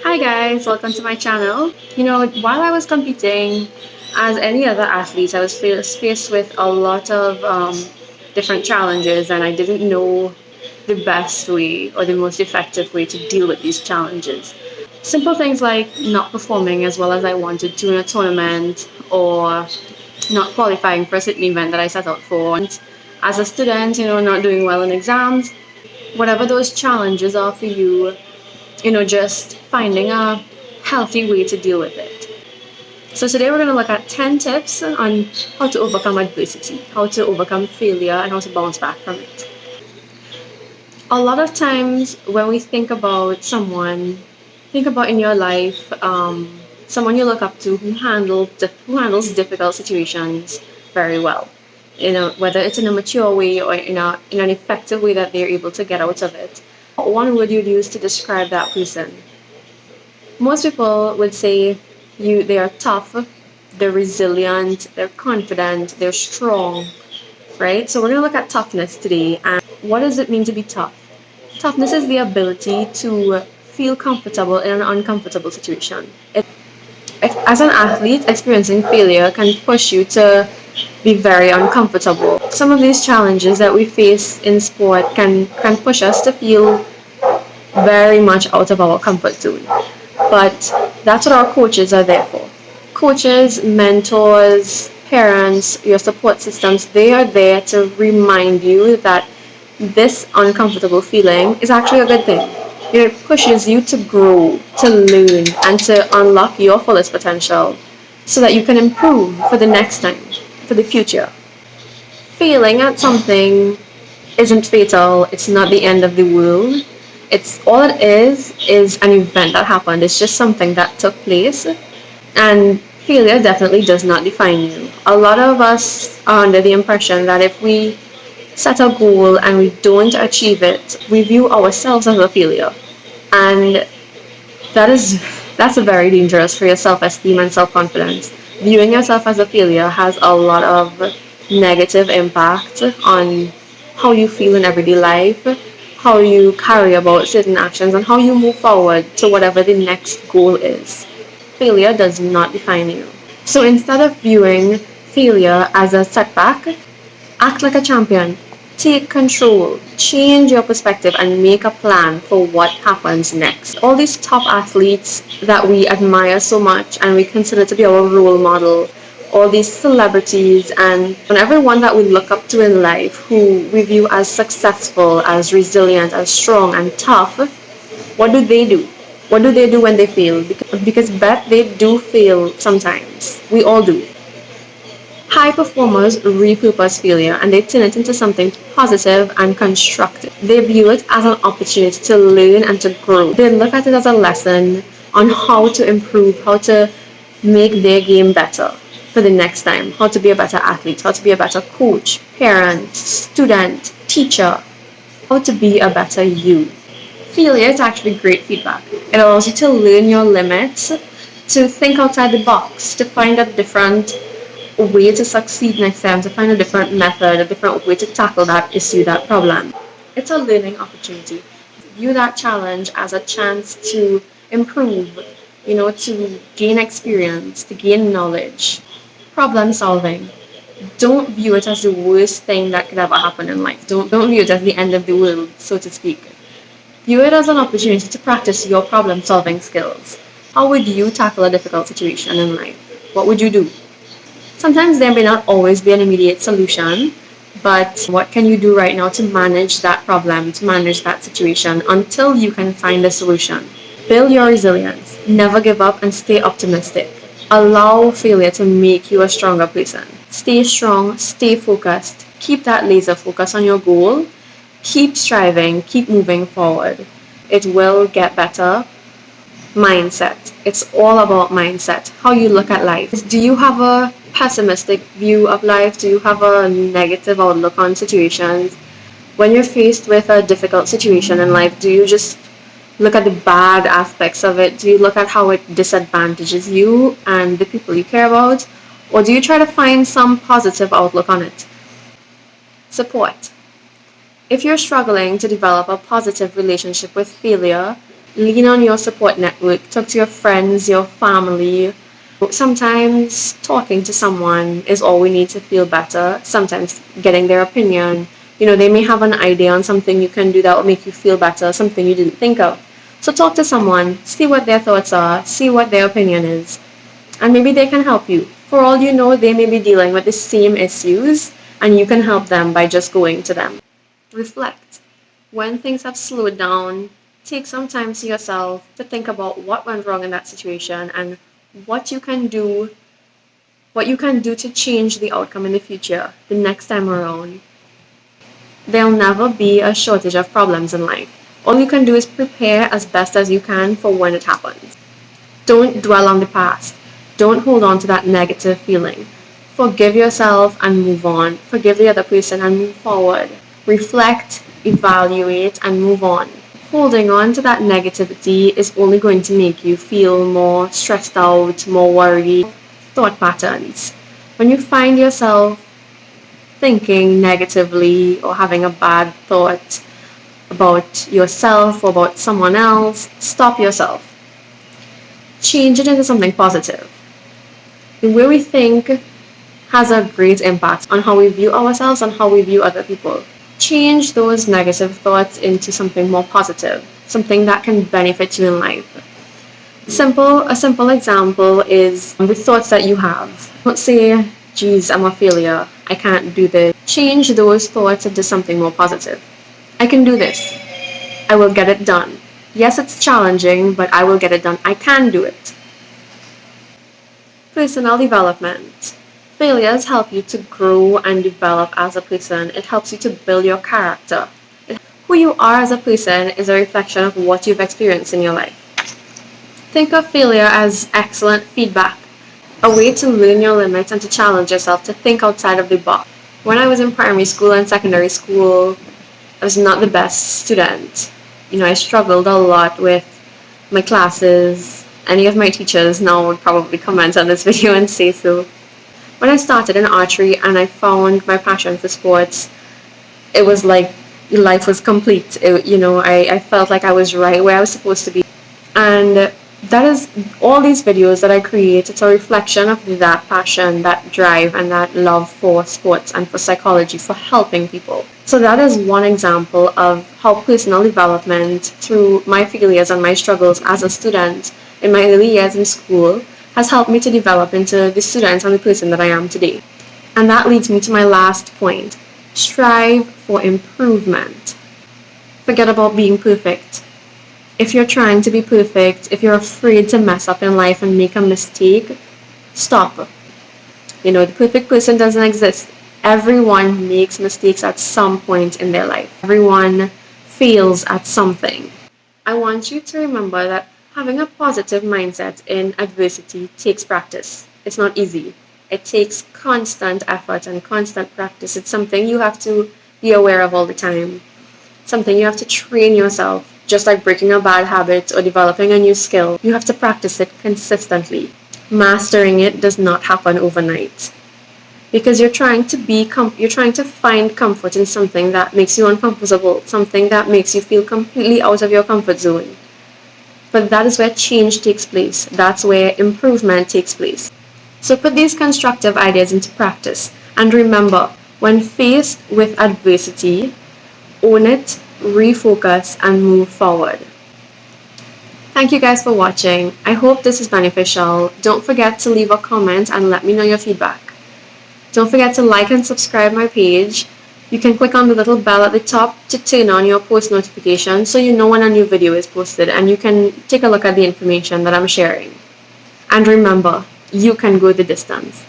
Hi guys, welcome to my channel. While I was competing, as any other athlete, I was faced with a lot of different challenges, and I didn't know the best way or the most effective way to deal with these challenges. Simple things like not performing as well as I wanted to in a tournament, or not qualifying for a certain event that I set out for. And as a student, not doing well in exams, whatever those challenges are for you, just finding a healthy way to deal with it. So today we're going to look at 10 tips on how to overcome adversity, how to overcome failure, and how to bounce back from it. A lot of times when we think about someone, think about in your life, someone you look up to who handles difficult situations very well. Whether it's in a mature way or in an effective way that they're able to get out of it. What one would you use to describe that person? Most people would say they are tough, they're resilient, they're confident, they're strong, right? So we're going to look at toughness today. And what does it mean to be tough? Toughness is the ability to feel comfortable in an uncomfortable situation. As an athlete, experiencing failure can push you to be very uncomfortable. Some of these challenges that we face in sport can push us to feel very much out of our comfort zone. But that's what our coaches are there for. Coaches, mentors, parents, your support systems, they are there to remind you that this uncomfortable feeling is actually a good thing. It pushes you to grow, to learn, and to unlock your fullest potential so that you can improve for the next time, for the future. Failing at something isn't fatal, it's not the end of the world. It's all it is an event that happened. It's just something that took place. And failure definitely does not define you. A lot of us are under the impression that if we set a goal and we don't achieve it, we view ourselves as a failure. And that's very dangerous for your self-esteem and self-confidence. Viewing yourself as a failure has a lot of negative impact on how you feel in everyday life, how you carry about certain actions, and how you move forward to whatever the next goal is. Failure does not define you. So instead of viewing failure as a setback, act like a champion. Take control, change your perspective, and make a plan for what happens next. All these top athletes that we admire so much and we consider to be our role model, all these celebrities and everyone that we look up to in life who we view as successful, as resilient, as strong and tough, what do they do? What do they do when they fail? Because bet they do fail sometimes. We all do. High performers repurpose failure and they turn it into something positive and constructive. They view it as an opportunity to learn and to grow. They look at it as a lesson on how to improve, how to make their game better for the next time, how to be a better athlete, how to be a better coach, parent, student, teacher, how to be a better you. Failure is actually great feedback. It allows you to learn your limits, to think outside the box, to find a different way to succeed next time, to find a different method, a different way to tackle that issue, that problem. It's a learning opportunity. View that challenge as a chance to improve, to gain experience, to gain knowledge. Problem solving. Don't view it as the worst thing that could ever happen in life. Don't view it as the end of the world, so to speak. View it as an opportunity to practice your problem solving skills. How would you tackle a difficult situation in life? What would you do? Sometimes there may not always be an immediate solution, but what can you do right now to manage that problem, to manage that situation until you can find a solution? Build your resilience. Never give up and stay optimistic. Allow failure to make you a stronger person. Stay strong, stay focused. Keep that laser focus on your goal. Keep striving, keep moving forward. It will get better. Mindset. It's all about mindset, how you look at life. Do you have a pessimistic view of life? Do you have a negative outlook on situations? When you're faced with a difficult situation in life, do you just look at the bad aspects of it? Do you look at how it disadvantages you and the people you care about? Or do you try to find some positive outlook on it? Support. If you're struggling to develop a positive relationship with failure, Lean on your support network. Talk to your friends, your family. Sometimes talking to someone is all we need to feel better. Sometimes getting their opinion. They may have an idea on something you can do that will make you feel better, something you didn't think of. So talk to someone, see what their thoughts are, see what their opinion is, and maybe they can help you. For all you know, they may be dealing with the same issues, and you can help them by just going to them. Reflect. When things have slowed down, take some time to yourself to think about what went wrong in that situation and what you can do to change the outcome in the future, the next time around. There'll never be a shortage of problems in life. All you can do is prepare as best as you can for when it happens. Don't dwell on the past. Don't hold on to that negative feeling. Forgive yourself and move on. Forgive the other person and move forward. Reflect, evaluate, and move on. Holding on to that negativity is only going to make you feel more stressed out, more worried. Thought patterns. When you find yourself thinking negatively or having a bad thought about yourself or about someone else, stop yourself. Change it into something positive. The way we think has a great impact on how we view ourselves and how we view other people. Change those negative thoughts into something more positive, something that can benefit you in life. A simple example is the thoughts that you have. Don't say, geez, I'm a failure, I can't do this. Change those thoughts into something more positive. I can do this. I will get it done. Yes, it's challenging, but I will get it done. I can do it. Personal development. Failures help you to grow and develop as a person. It helps you to build your character. Who you are as a person is a reflection of what you've experienced in your life. Think of failure as excellent feedback, a way to learn your limits and to challenge yourself to think outside of the box. When I was in primary school and secondary school, I was not the best student. I struggled a lot with my classes. Any of my teachers now would probably comment on this video and say so. When I started in archery and I found my passion for sports, it was like life was complete. I felt like I was right where I was supposed to be. And that is all these videos that I create. It's a reflection of that passion, that drive, and that love for sports and for psychology, for helping people. So that is one example of how personal development through my failures and my struggles as a student in my early years in school has helped me to develop into the student and the person that I am today. And that leads me to my last point. Strive for improvement. Forget about being perfect. If you're trying to be perfect, if you're afraid to mess up in life and make a mistake, stop. The perfect person doesn't exist. Everyone makes mistakes at some point in their life. Everyone fails at something. I want you to remember that having a positive mindset in adversity takes practice. It's not easy. It takes constant effort and constant practice. It's something you have to be aware of all the time. Something you have to train yourself. Just like breaking a bad habit or developing a new skill, you have to practice it consistently. Mastering it does not happen overnight. Because you're trying to find comfort in something that makes you uncomfortable, something that makes you feel completely out of your comfort zone. But that is where change takes place. That's where improvement takes place. So put these constructive ideas into practice. And remember, when faced with adversity, own it, refocus, and move forward. Thank you guys for watching. I hope this is beneficial. Don't forget to leave a comment and let me know your feedback. Don't forget to like and subscribe my page. You can click on the little bell at the top to turn on your post notifications so you know when a new video is posted and you can take a look at the information that I'm sharing. And remember, you can go the distance.